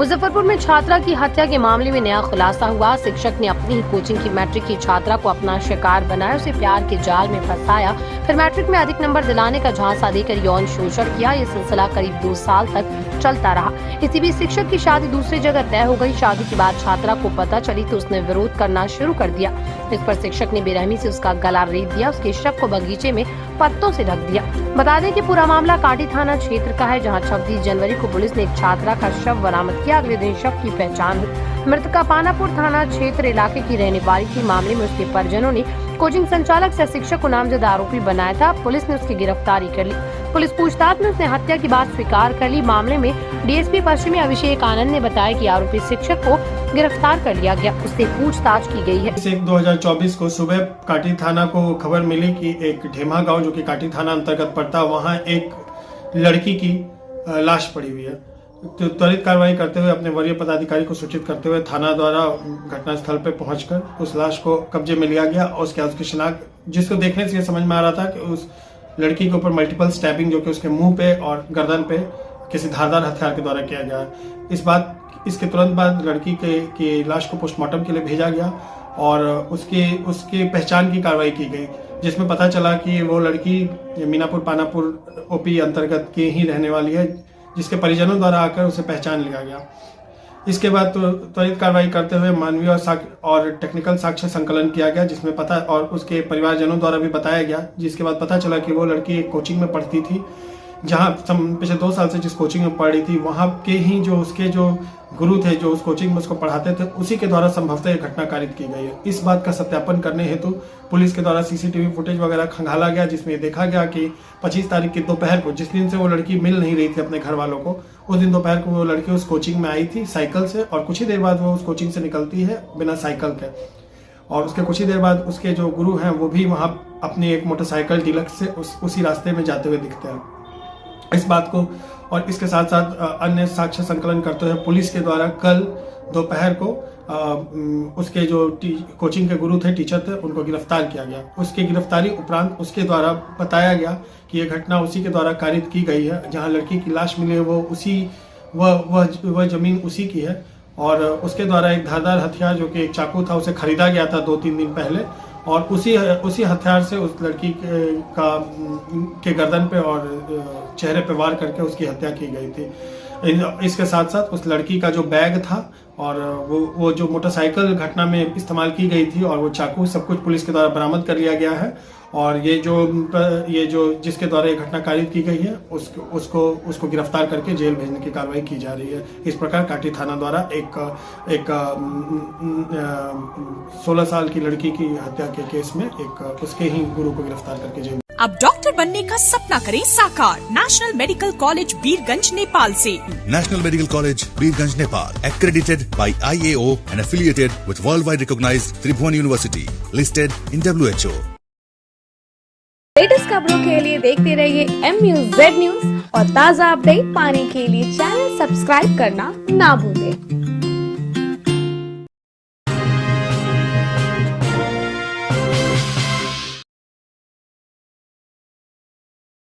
मुजफ्फरपुर में छात्रा की हत्या के मामले में नया खुलासा हुआ। शिक्षक ने अपनी ही कोचिंग की मैट्रिक की छात्रा को अपना शिकार बनाया, उसे प्यार के जाल में फंसाया, फिर मैट्रिक में अधिक नंबर दिलाने का झांसा देकर यौन शोषण किया। ये सिलसिला करीब 2 साल तक चलता रहा। इसी बीच शिक्षक की शादी दूसरी जगह तय हो गई। शादी के बाद छात्रा को पता चली तो उसने विरोध करना शुरू कर दिया। इस पर शिक्षक ने बेरहमी से उसका गला रेत दिया, उसके शव को बगीचे में पत्तों से ढक दिया। बता दें कि पूरा मामला काटी थाना क्षेत्र का है, जहां 26 जनवरी को पुलिस ने एक छात्रा का शव बरामद किया। अगले दिन शव की पहचान हुई। मृतका पानापुर थाना क्षेत्र इलाके की रहने वाली थी। मामले में उसके परिजनों ने कोचिंग संचालक से शिक्षक को नामजद आरोपी बनाया था। पुलिस ने उसकी गिरफ्तारी कर ली। पुलिस पूछताछ में उसने हत्या की बात स्वीकार कर ली। मामले में डीएसपी पश्चिमी अभिषेक आनंद ने बताया कि आरोपी शिक्षक को गिरफ्तार कर लिया गया, उससे पूछताछ की गई है। 2024 को सुबह काटी थाना को खबर मिली कि एक ढेमा गांव जो कि काटी थाना अंतर्गत पड़ता है, वहां एक लड़की की लाश पड़ी हुई है। तो त्वरित कार्रवाई करते हुए अपने वरीय पदाधिकारी को सूचित करते हुए थाना द्वारा घटनास्थल पर पहुंचकर उस लाश को कब्जे में लिया गया। और उसकी शिनाख्त, जिसको देखने से ये समझ में आ रहा था कि उस लड़की के ऊपर मल्टीपल स्टैबिंग जो कि उसके मुंह पे और गर्दन पे किसी धारदार हथियार के द्वारा किया गया। इसके तुरंत बाद लड़की की लाश को पोस्टमार्टम के लिए भेजा गया और उसकी पहचान की कार्रवाई की गई, जिसमें पता चला कि वो लड़की मीनापुर पानापुर ओपी अंतर्गत की ही रहने वाली है, जिसके परिजनों द्वारा आकर उसे पहचान लिया गया। इसके बाद तो त्वरित कार्रवाई करते हुए मानवीय और टेक्निकल साक्ष्य संकलन किया गया, जिसमें पता और उसके परिवारजनों द्वारा भी बताया गया, जिसके बाद पता चला कि वो लड़की एक कोचिंग में पढ़ती थी, जहां पिछले 2 साल से जिस कोचिंग में पढ़ रही थी, वहां के ही जो उसके जो गुरु थे जो उस कोचिंग में उसको पढ़ाते थे, उसी के द्वारा संभवतः यह घटना कारित की गई है। इस बात का सत्यापन करने हेतु पुलिस के द्वारा सीसीटीवी फुटेज वगैरह खंगाला गया, जिसमें देखा गया कि 25 तारीख की दोपहर को, जिस दिन से वो लड़की मिल नहीं रही थी अपने घर वालों को, उस दिन दोपहर को वो लड़की उस कोचिंग में आई थी साइकिल से, और कुछ ही देर बाद वो उस कोचिंग से निकलती है बिना साइकिल के। और उसके कुछ ही देर बाद उसके जो गुरु हैं वो भी वहां अपनी एक मोटरसाइकिल डीलक्स से उसी रास्ते में जाते हुए दिखते हैं। इस बात को और इसके साथ साथ अन्य साक्ष्य संकलन करते हुए पुलिस के द्वारा कल दोपहर को उसके जो कोचिंग के गुरु थे, टीचर थे, उनको गिरफ्तार किया गया। उसकी गिरफ्तारी उपरांत उसके द्वारा बताया गया कि यह घटना उसी के द्वारा कारित की गई है। जहां लड़की की लाश मिली है वह जमीन उसी की है, और उसके द्वारा एक धारदार हथियार जो कि एक चाकू था, उसे खरीदा गया था 2-3 दिन पहले, और उसी हथियार से उस लड़की के गर्दन पे और चेहरे पे वार करके उसकी हत्या की गई थी। इसके साथ साथ उस लड़की का जो बैग था और वो जो मोटरसाइकिल घटना में इस्तेमाल की गई थी और वो चाकू, सब कुछ पुलिस के द्वारा बरामद कर लिया गया है। और ये जो जिसके द्वारा ये घटना कारित की गई है उसको गिरफ्तार करके जेल भेजने की कार्रवाई की जा रही है। इस प्रकार काटी थाना द्वारा एक 16 साल की लड़की की हत्या के केस में उसके ही गुरु को गिरफ्तार करके जेल। अब डॉक्टर बनने का सपना करें साकार national medical college Birgunj Nepal से। National medical college Birgunj Nepal, accredited by IAO and affiliated with worldwide recognized Tribhuvan University, listed in WHO। Latest खबरों के लिए देखते रहिए MUZ न्यूज और ताज़ा अपडेट पाने के लिए चैनल सब्सक्राइब करना ना भूलें।